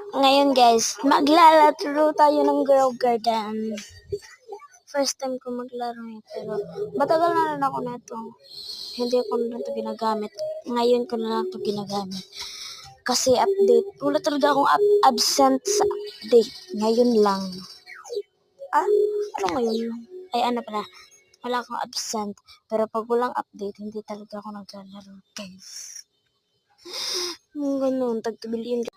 Ngayon guys, maglalaro tayo ng Grow Garden. First time ko maglaro eh, pero matagal na rin ako na ito. Hindi ko na ito ginagamit. Ngayon ko na lang ito ginagamit. Kasi update. Wala talaga akong absent sa update. Ngayon lang. Ano ngayon? Ay ano pala. Wala akong absent. Pero pag walang update, hindi talaga ako naglalaro guys. Ganun, tagtubilin.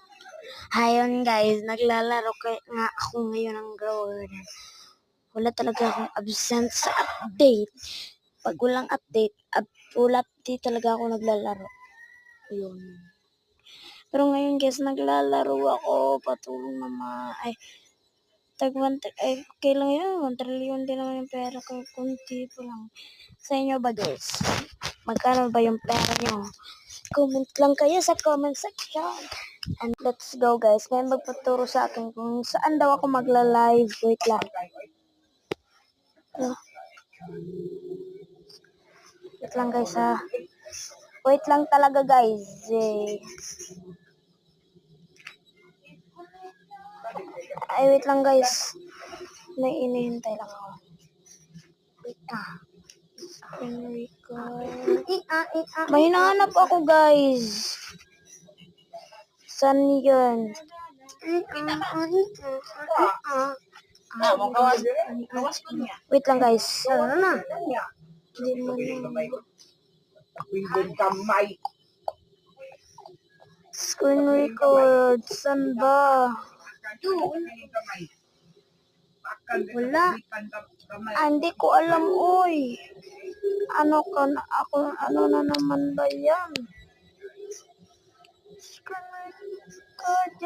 Hayon guys, naglalaro nga ako ngayon ng Grow Garden. Wala talaga akong absent sa update. Pag walang update, di talaga ako naglalaro. Ayun. Pero ngayon guys, naglalaro ako. Patulong naman. Okay lang yun. 1 trillion din naman yung pera ko. Kunti pa lang. Sa inyo ba guys? Magkano ba yung pera nyo? Comment lang kayo sa comment section. And let's go guys. Ngayon magpaturo sa akin kung saan daw ako magla-live. Wait lang. Wait lang guys ha. Wait lang talaga guys. Wait lang guys. May inihintay lang ako. Wait may hinahanap ako guys. Saan yun? Wait lang guys. Screen record. Saan ba? Wala. Hindi ko alam, oy. Ano na naman ba yan? Screen record.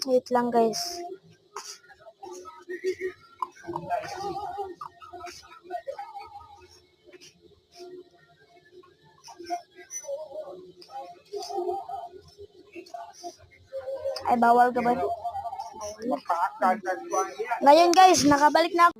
Wait lang guys. Ay, bawal ka ba? Ngayon guys, nakabalik na ako.